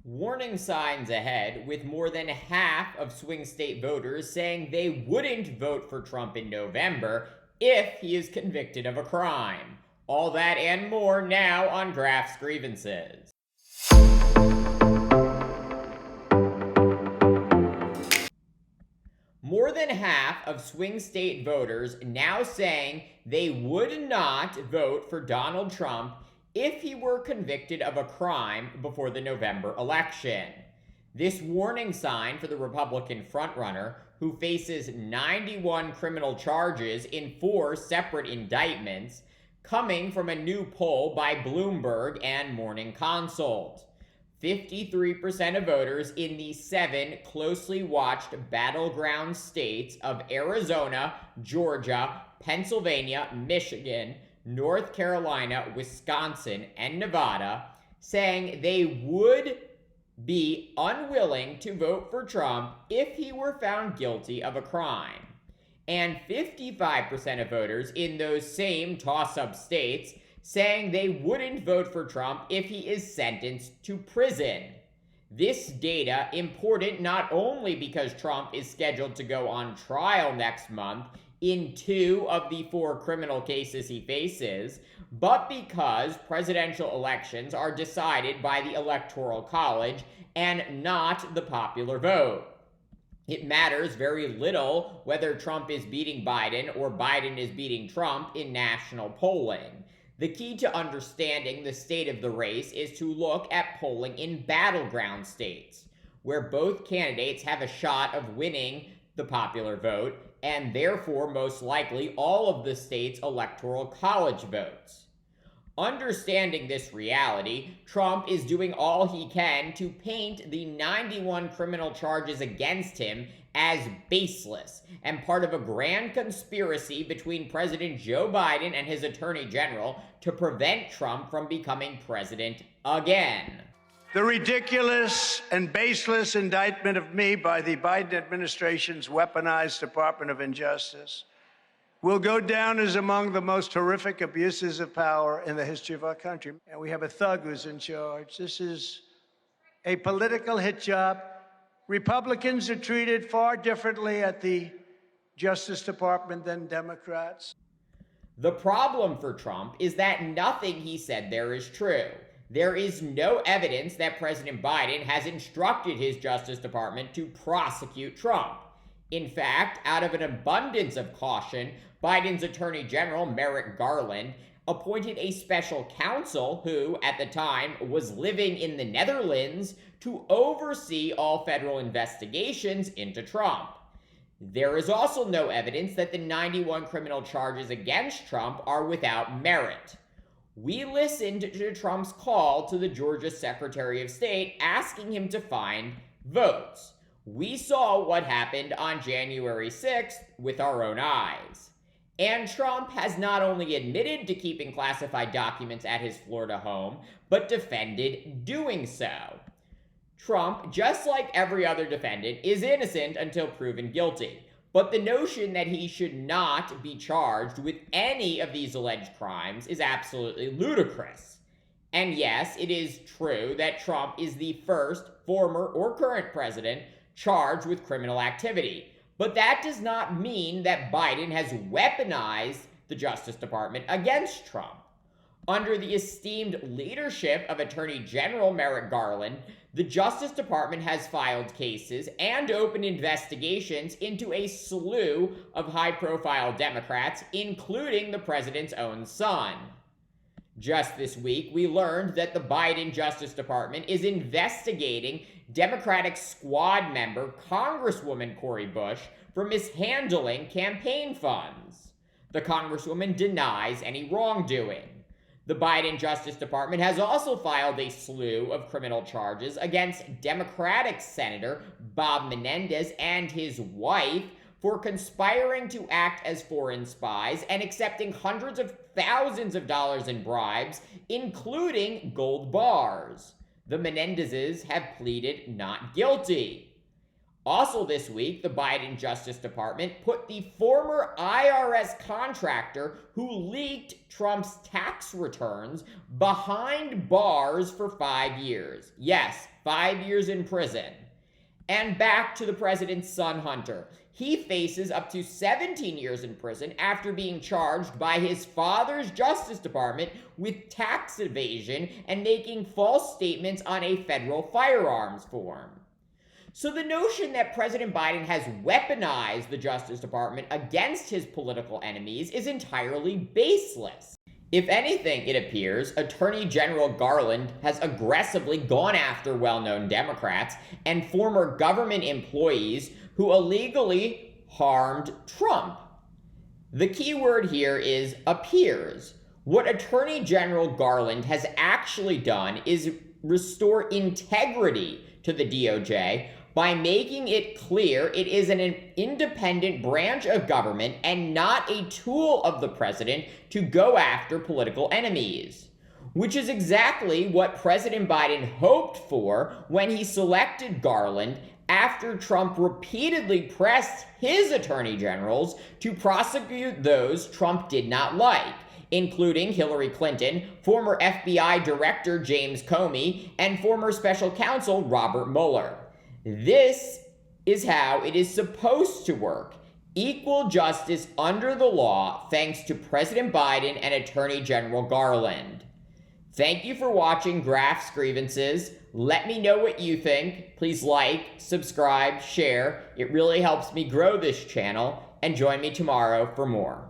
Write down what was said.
Warning signs ahead, with more than half of swing state voters saying they wouldn't vote for Trump in November if he is convicted of a crime. All that and more now on Graph's Grievances. More than half of swing state voters now saying they would not vote for Donald Trump if he were convicted of a crime before the November election. This warning sign for the Republican frontrunner, who faces 91 criminal charges in 4 separate indictments, coming from a new poll by Bloomberg and Morning Consult. 53% of voters in the 7 closely watched battleground states of Arizona, Georgia, Pennsylvania, Michigan, North Carolina, Wisconsin, and Nevada, saying they would be unwilling to vote for Trump if he were found guilty of a crime. And 55% of voters in those same toss-up states saying they wouldn't vote for Trump if he is sentenced to prison. This data important not only because Trump is scheduled to go on trial next month in 2 of the 4 criminal cases he faces, but because presidential elections are decided by the Electoral College and not the popular vote. It matters very little whether Trump is beating Biden or Biden is beating Trump in national polling. The key to understanding the state of the race is to look at polling in battleground states, where both candidates have a shot of winning the popular vote, and therefore most likely all of the state's electoral college votes. Understanding this reality, Trump is doing all he can to paint the 91 criminal charges against him as baseless and part of a grand conspiracy between President Joe Biden and his Attorney General to prevent Trump from becoming president again. The ridiculous and baseless indictment of me by the Biden administration's weaponized Department of Justice will go down as among the most horrific abuses of power in the history of our country. And we have a thug who's in charge. This is a political hit job. Republicans are treated far differently at the Justice Department than Democrats. The problem for Trump is that nothing he said there is true. There is no evidence that President Biden has instructed his Justice Department to prosecute Trump. In fact, out of an abundance of caution, Biden's Attorney General, Merrick Garland, appointed a special counsel who, at the time, was living in the Netherlands to oversee all federal investigations into Trump. There is also no evidence that the 91 criminal charges against Trump are without merit. We listened to Trump's call to the Georgia Secretary of State asking him to find votes. We saw what happened on January 6th with our own eyes. And Trump has not only admitted to keeping classified documents at his Florida home, but defended doing so. Trump, just like every other defendant, is innocent until proven guilty. But the notion that he should not be charged with any of these alleged crimes is absolutely ludicrous. And yes, it is true that Trump is the first former or current president charged with criminal activity. But that does not mean that Biden has weaponized the Justice Department against Trump. Under the esteemed leadership of Attorney General Merrick Garland, the Justice Department has filed cases and opened investigations into a slew of high-profile Democrats, including the president's own son. Just this week, we learned that the Biden Justice Department is investigating Democratic squad member Congresswoman Cori Bush for mishandling campaign funds. The Congresswoman denies any wrongdoing. The Biden Justice Department has also filed a slew of criminal charges against Democratic Senator Bob Menendez and his wife for conspiring to act as foreign spies and accepting hundreds of thousands of dollars in bribes, including gold bars. The Menendezes have pleaded not guilty. Also this week, the Biden Justice Department put the former IRS contractor who leaked Trump's tax returns behind bars for 5 years. Yes, 5 years in prison. And back to the president's son, Hunter. He faces up to 17 years in prison after being charged by his father's Justice Department with tax evasion and making false statements on a federal firearms form. So the notion that President Biden has weaponized the Justice Department against his political enemies is entirely baseless. If anything, it appears, Attorney General Garland has aggressively gone after well-known Democrats and former government employees who illegally harmed Trump. The key word here is appears. What Attorney General Garland has actually done is restore integrity to the DOJ by making it clear it is an independent branch of government and not a tool of the president to go after political enemies, which is exactly what President Biden hoped for when he selected Garland after Trump repeatedly pressed his attorney generals to prosecute those Trump did not like, including Hillary Clinton, former FBI Director James Comey, and former Special Counsel Robert Mueller. This is how it is supposed to work. Equal justice under the law thanks to President Biden and Attorney General Garland. Thank you for watching Graph's Grievances. Let me know what you think. Please like, subscribe, share. It really helps me grow this channel. And join me tomorrow for more.